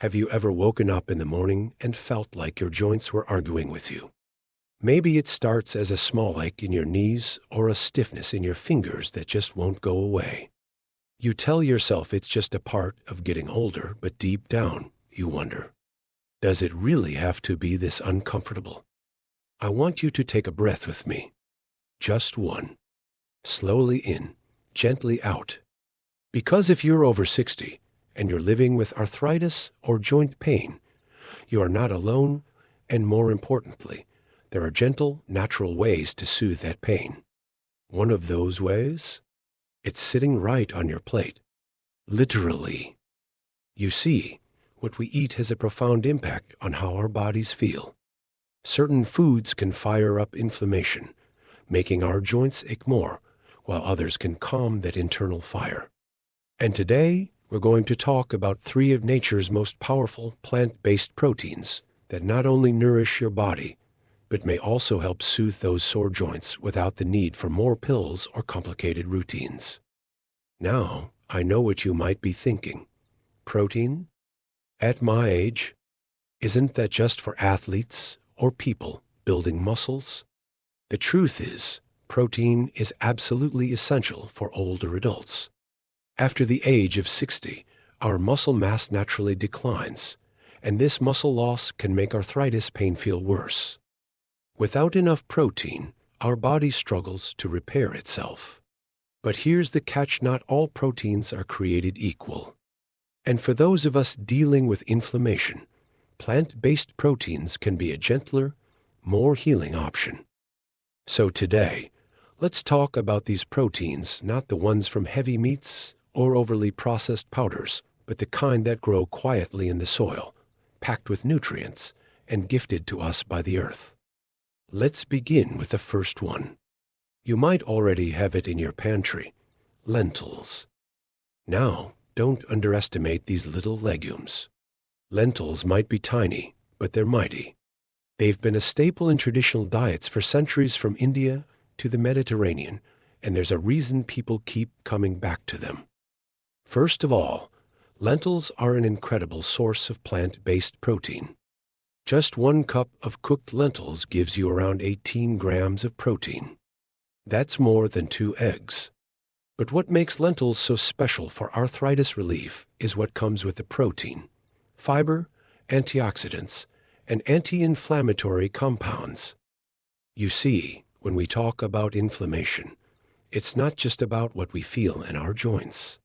Have you ever woken up in the morning and felt like your joints were arguing with you? Maybe it starts as a small ache in your knees or a stiffness in your fingers that just won't go away. You tell yourself it's just a part of getting older, but deep down, you wonder, does it really have to be this uncomfortable? I want you to take a breath with me. Just one. Slowly in, gently out. Because if you're over 60 and you're living with arthritis or joint pain, you are not alone, and more importantly, there are gentle, natural ways to soothe that pain. One of those ways? It's sitting right on your plate. Literally. You see, what we eat has a profound impact on how our bodies feel. Certain foods can fire up inflammation, making our joints ache more, while others can calm that internal fire. And today, we're going to talk about 3 of nature's most powerful plant-based proteins that not only nourish your body, but may also help soothe those sore joints without the need for more pills or complicated routines. Now, I know what you might be thinking. Protein? At my age, isn't that just for athletes or people building muscles? The truth is, protein is absolutely essential for older adults. After the age of 60, our muscle mass naturally declines, and this muscle loss can make arthritis pain feel worse. Without enough protein, our body struggles to repair itself. But here's the catch: not all proteins are created equal. And for those of us dealing with inflammation, plant-based proteins can be a gentler, more healing option. So today, let's talk about these proteins, not the ones from heavy meats or overly processed powders, but the kind that grow quietly in the soil, packed with nutrients, and gifted to us by the earth. Let's begin with the first one. You might already have it in your pantry: lentils. Now, don't underestimate these little legumes. Lentils might be tiny, but they're mighty. They've been a staple in traditional diets for centuries, from India to the Mediterranean, and there's a reason people keep coming back to them. First of all, lentils are an incredible source of plant-based protein. Just 1 cup of cooked lentils gives you around 18 grams of protein. That's more than 2 eggs. But what makes lentils so special for arthritis relief is what comes with the protein: fiber, antioxidants, and anti-inflammatory compounds. You see, when we talk about inflammation, it's not just about what we feel in our joints.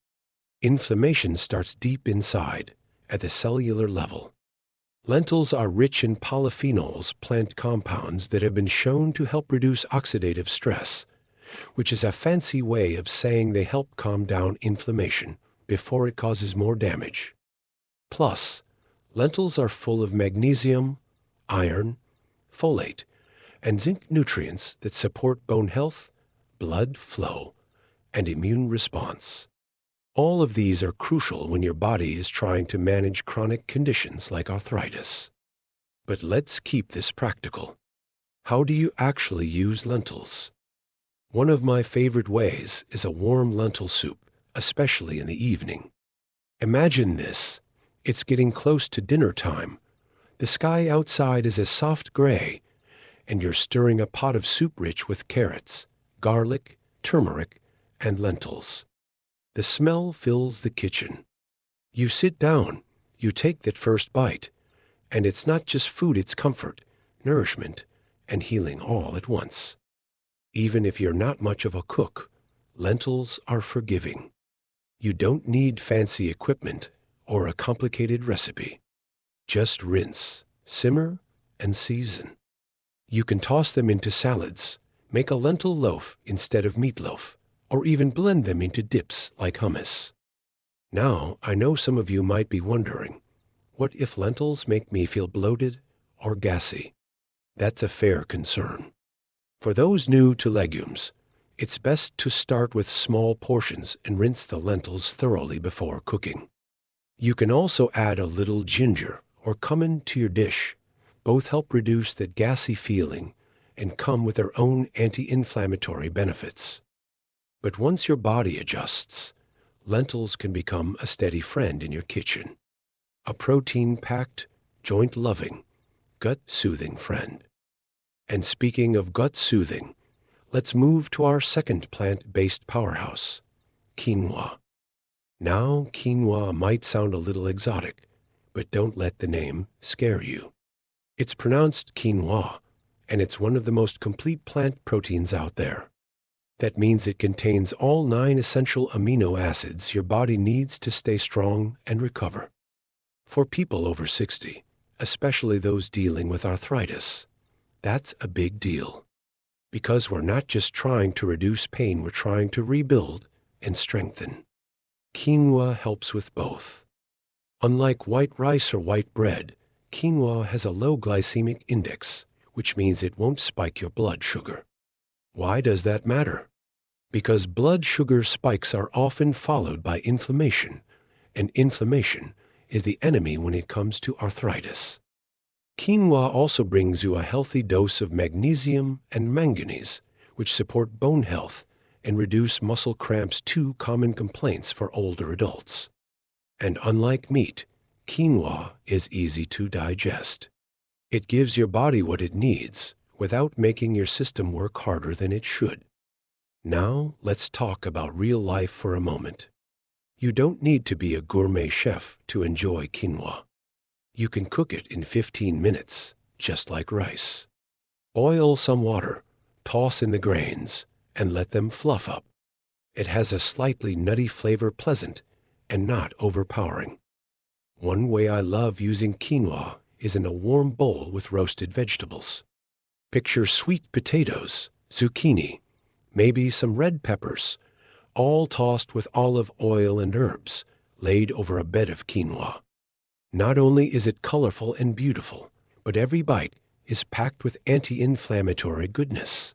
Inflammation starts deep inside, at the cellular level. Lentils are rich in polyphenols, plant compounds that have been shown to help reduce oxidative stress, which is a fancy way of saying they help calm down inflammation before it causes more damage. Plus, lentils are full of magnesium, iron, folate, and zinc nutrients that support bone health, blood flow, and immune response. All of these are crucial when your body is trying to manage chronic conditions like arthritis. But let's keep this practical. How do you actually use lentils? One of my favorite ways is a warm lentil soup, especially in the evening. Imagine this: it's getting close to dinner time. The sky outside is a soft gray, and you're stirring a pot of soup rich with carrots, garlic, turmeric, and lentils. The smell fills the kitchen. You sit down, you take that first bite, and it's not just food, it's comfort, nourishment, and healing all at once. Even if you're not much of a cook, lentils are forgiving. You don't need fancy equipment or a complicated recipe. Just rinse, simmer, and season. You can toss them into salads, make a lentil loaf instead of meatloaf, or even blend them into dips like hummus. Now, I know some of you might be wondering, what if lentils make me feel bloated or gassy? That's a fair concern. For those new to legumes, it's best to start with small portions and rinse the lentils thoroughly before cooking. You can also add a little ginger or cumin to your dish. Both help reduce that gassy feeling and come with their own anti-inflammatory benefits. But once your body adjusts, lentils can become a steady friend in your kitchen. a protein-packed, joint-loving, gut-soothing friend. And speaking of gut-soothing, let's move to our second plant-based powerhouse, quinoa. Now, quinoa might sound a little exotic, but don't let the name scare you. It's pronounced quinoa, and it's one of the most complete plant proteins out there. That means it contains all 9 essential amino acids your body needs to stay strong and recover. For people over 60, especially those dealing with arthritis, that's a big deal. Because we're not just trying to reduce pain, we're trying to rebuild and strengthen. Quinoa helps with both. Unlike white rice or white bread, quinoa has a low glycemic index, which means it won't spike your blood sugar. Why does that matter? Because blood sugar spikes are often followed by inflammation, and inflammation is the enemy when it comes to arthritis. Quinoa also brings you a healthy dose of magnesium and manganese, which support bone health and reduce muscle cramps, 2 common complaints for older adults. And unlike meat, quinoa is easy to digest. It gives your body what it needs without making your system work harder than it should. Now, let's talk about real life for a moment. You don't need to be a gourmet chef to enjoy quinoa. You can cook it in 15 minutes, just like rice. Boil some water, toss in the grains, and let them fluff up. It has a slightly nutty flavor, pleasant and not overpowering. One way I love using quinoa is in a warm bowl with roasted vegetables. Picture sweet potatoes, zucchini, maybe some red peppers, all tossed with olive oil and herbs, laid over a bed of quinoa. Not only is it colorful and beautiful, but every bite is packed with anti-inflammatory goodness.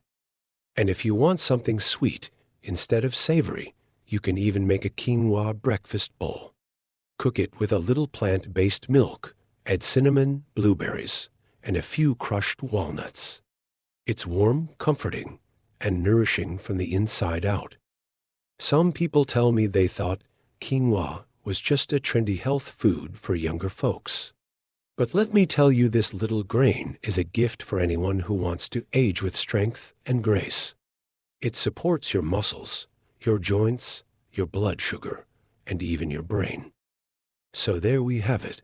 And if you want something sweet instead of savory, you can even make a quinoa breakfast bowl. Cook it with a little plant-based milk, add cinnamon, blueberries, and a few crushed walnuts. It's warm, comforting, and nourishing from the inside out. Some people tell me they thought quinoa was just a trendy health food for younger folks. But let me tell you, this little grain is a gift for anyone who wants to age with strength and grace. It supports your muscles, your joints, your blood sugar, and even your brain. So there we have it.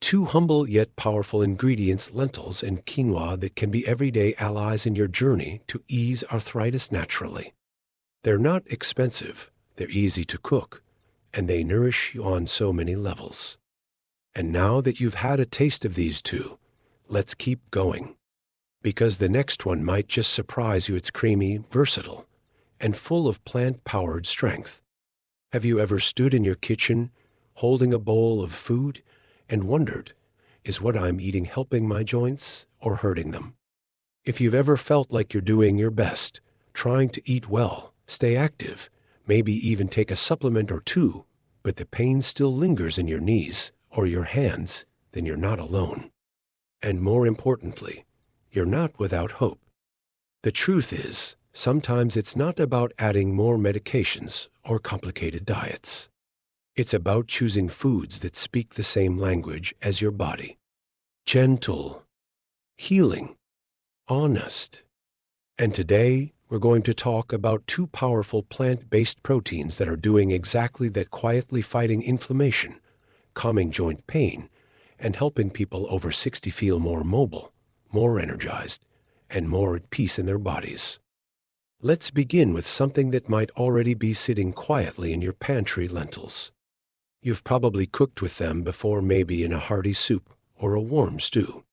2 humble yet powerful ingredients, lentils and quinoa, that can be everyday allies in your journey to ease arthritis naturally. They're not expensive, they're easy to cook, and they nourish you on so many levels. And now that you've had a taste of these 2, let's keep going. Because the next one might just surprise you. It's creamy, versatile, and full of plant-powered strength. Have you ever stood in your kitchen, holding a bowl of food, and wondered, is what I'm eating helping my joints or hurting them? If you've ever felt like you're doing your best, trying to eat well, stay active, maybe even take a supplement or 2, but the pain still lingers in your knees or your hands, then you're not alone. And more importantly, you're not without hope. The truth is, sometimes it's not about adding more medications or complicated diets. It's about choosing foods that speak the same language as your body. Gentle, healing, honest. And today, we're going to talk about 2 powerful plant-based proteins that are doing exactly that, quietly fighting inflammation, calming joint pain, and helping people over 60 feel more mobile, more energized, and more at peace in their bodies. Let's begin with something that might already be sitting quietly in your pantry: lentils. You've probably cooked with them before, maybe in a hearty soup or a warm stew.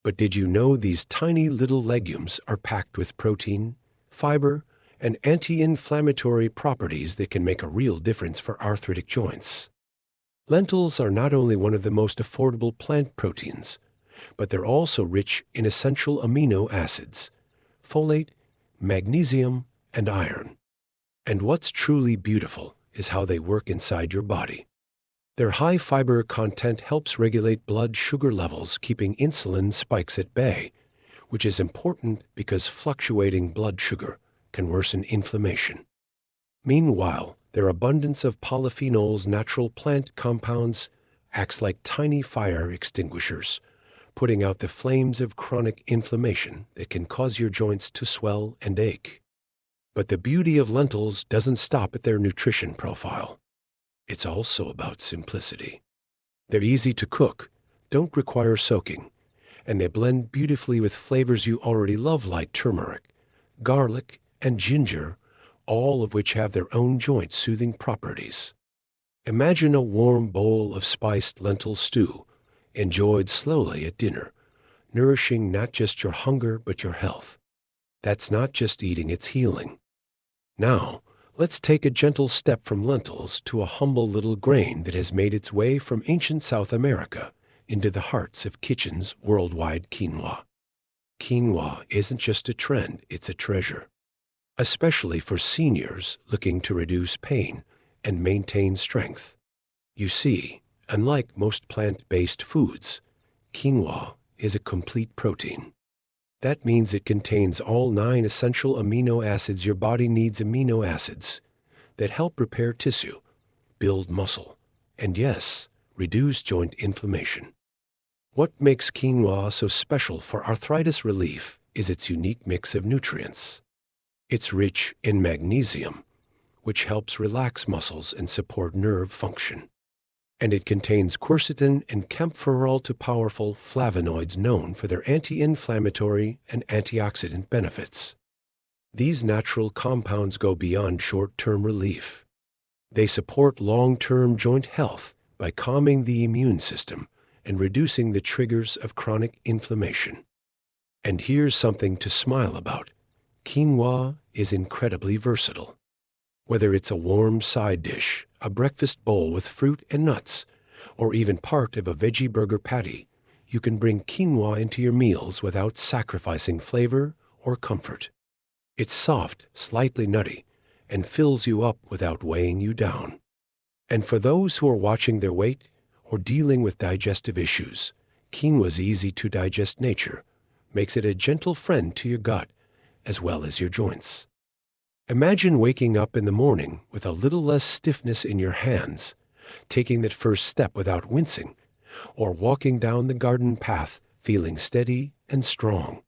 But did you know these tiny little legumes are packed with protein, fiber, and anti-inflammatory properties that can make a real difference for arthritic joints? Lentils are not only one of the most affordable plant proteins, but they're also rich in essential amino acids, folate, magnesium, and iron. And what's truly beautiful is how they work inside your body. Their high fiber content helps regulate blood sugar levels, keeping insulin spikes at bay, which is important because fluctuating blood sugar can worsen inflammation. Meanwhile, their abundance of polyphenols, natural plant compounds, acts like tiny fire extinguishers, putting out the flames of chronic inflammation that can cause your joints to swell and ache. But the beauty of lentils doesn't stop at their nutrition profile. It's also about simplicity. They're easy to cook, don't require soaking, and they blend beautifully with flavors you already love like turmeric, garlic, and ginger, all of which have their own joint-soothing properties. Imagine a warm bowl of spiced lentil stew, enjoyed slowly at dinner, nourishing not just your hunger but your health. That's not just eating, it's healing. Now, let's take a gentle step from lentils to a humble little grain that has made its way from ancient South America into the hearts of kitchens worldwide: quinoa. Quinoa isn't just a trend, it's a treasure, especially for seniors looking to reduce pain and maintain strength. You see, unlike most plant-based foods, quinoa is a complete protein. That means it contains all 9 essential amino acids your body needs: amino acids that help repair tissue, build muscle, and yes, reduce joint inflammation. What makes quinoa so special for arthritis relief is its unique mix of nutrients. It's rich in magnesium, which helps relax muscles and support nerve function. And it contains quercetin and camphorol, two powerful flavonoids known for their anti-inflammatory and antioxidant benefits. These natural compounds go beyond short-term relief. They support long-term joint health by calming the immune system and reducing the triggers of chronic inflammation. And here's something to smile about. Quinoa is incredibly versatile. Whether it's a warm side dish, a breakfast bowl with fruit and nuts, or even part of a veggie burger patty, you can bring quinoa into your meals without sacrificing flavor or comfort. It's soft, slightly nutty, and fills you up without weighing you down. And for those who are watching their weight or dealing with digestive issues, quinoa's easy-to-digest nature makes it a gentle friend to your gut as well as your joints. Imagine waking up in the morning with a little less stiffness in your hands, taking that first step without wincing, or walking down the garden path feeling steady and strong.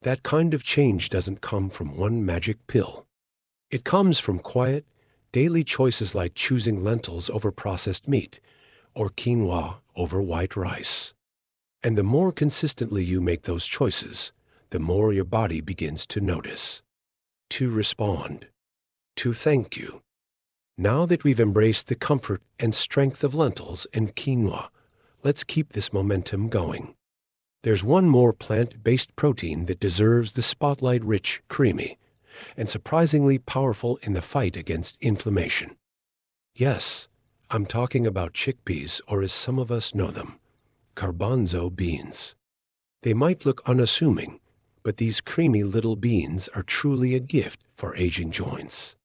That kind of change doesn't come from one magic pill. It comes from quiet, daily choices like choosing lentils over processed meat or quinoa over white rice. And the more consistently you make those choices, the more your body begins to notice, to respond, to thank you. Now that we've embraced the comfort and strength of lentils and quinoa, let's keep this momentum going. There's one more plant-based protein that deserves the spotlight: rich, creamy, and surprisingly powerful in the fight against inflammation. Yes, I'm talking about chickpeas, or as some of us know them, garbanzo beans. They might look unassuming, but these creamy little beans are truly a gift for aging joints.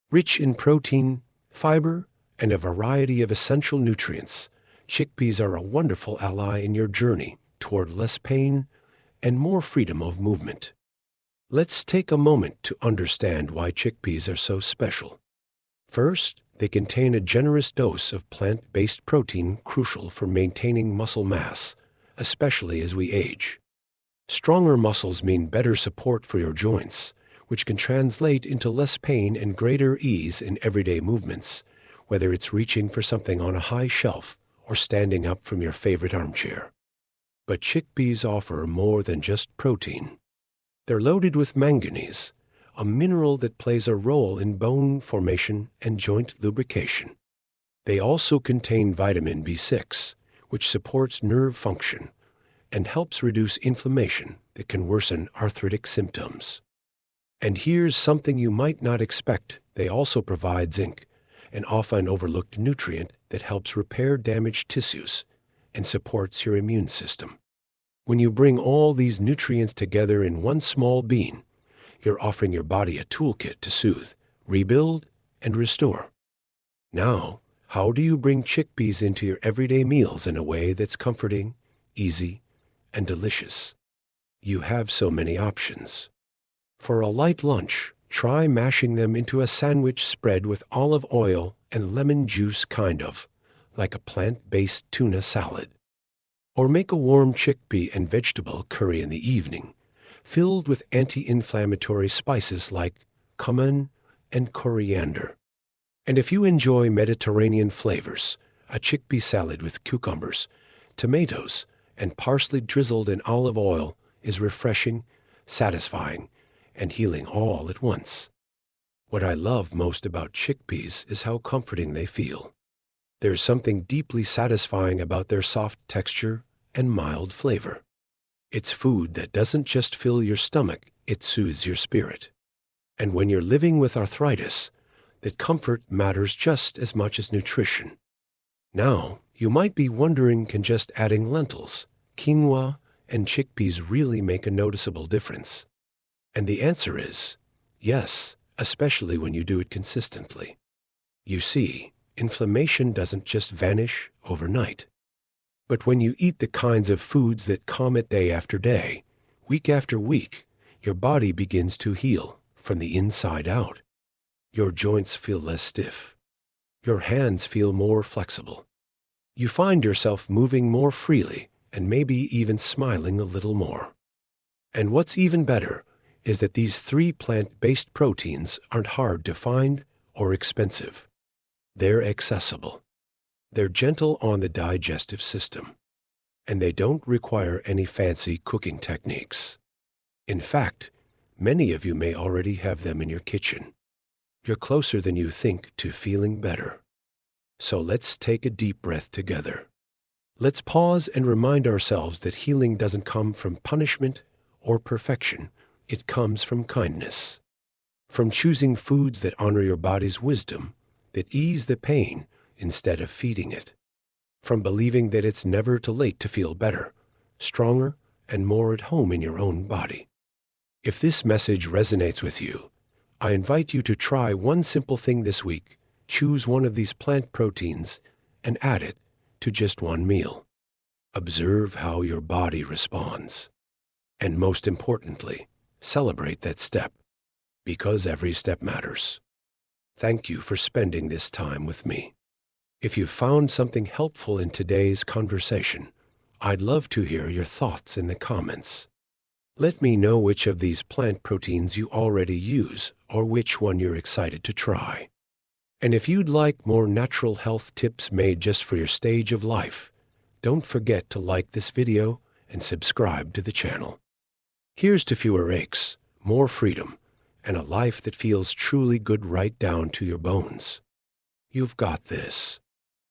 Rich in protein, fiber, and a variety of essential nutrients, chickpeas are a wonderful ally in your journey toward less pain and more freedom of movement. Let's take a moment to understand why chickpeas are so special. First, they contain a generous dose of plant-based protein crucial for maintaining muscle mass, especially as we age. Stronger muscles mean better support for your joints, which can translate into less pain and greater ease in everyday movements, whether it's reaching for something on a high shelf or standing up from your favorite armchair. But chickpeas offer more than just protein. They're loaded with manganese, a mineral that plays a role in bone formation and joint lubrication. They also contain vitamin B6, which supports nerve function and helps reduce inflammation that can worsen arthritic symptoms. And here's something you might not expect: they also provide zinc, an often overlooked nutrient that helps repair damaged tissues and supports your immune system. When you bring all these nutrients together in one small bean, you're offering your body a toolkit to soothe, rebuild, and restore. Now, how do you bring chickpeas into your everyday meals in a way that's comforting, easy, and delicious? You have so many options. For a light lunch, try mashing them into a sandwich spread with olive oil and lemon juice, kind of like a plant-based tuna salad. Or make a warm chickpea and vegetable curry in the evening, filled with anti-inflammatory spices like cumin and coriander. And if you enjoy Mediterranean flavors, a chickpea salad with cucumbers, tomatoes, and parsley drizzled in olive oil is refreshing, satisfying, and healing all at once. What I love most about chickpeas is how comforting they feel. There's something deeply satisfying about their soft texture and mild flavor. It's food that doesn't just fill your stomach, it soothes your spirit. And when you're living with arthritis, that comfort matters just as much as nutrition. Now, you might be wondering, can just adding lentils, quinoa, and chickpeas really make a noticeable difference? And the answer is yes, especially when you do it consistently. You see, inflammation doesn't just vanish overnight. But when you eat the kinds of foods that calm it day after day, week after week, your body begins to heal from the inside out. Your joints feel less stiff. Your hands feel more flexible. You find yourself moving more freely and maybe even smiling a little more. And what's even better is that these 3 plant-based proteins aren't hard to find or expensive. They're accessible. They're gentle on the digestive system. And they don't require any fancy cooking techniques. In fact, many of you may already have them in your kitchen. You're closer than you think to feeling better. So let's take a deep breath together. Let's pause and remind ourselves that healing doesn't come from punishment or perfection. It comes from kindness. From choosing foods that honor your body's wisdom, that ease the pain instead of feeding it. From believing that it's never too late to feel better, stronger, and more at home in your own body. If this message resonates with you, I invite you to try one simple thing this week. Choose one of these plant proteins and add it to just one meal. Observe how your body responds. And most importantly, celebrate that step, because every step matters. Thank you for spending this time with me. If you found something helpful in today's conversation, I'd love to hear your thoughts in the comments. Let me know which of these plant proteins you already use or which one you're excited to try. And if you'd like more natural health tips made just for your stage of life, don't forget to like this video and subscribe to the channel. Here's to fewer aches, more freedom, and a life that feels truly good right down to your bones. You've got this.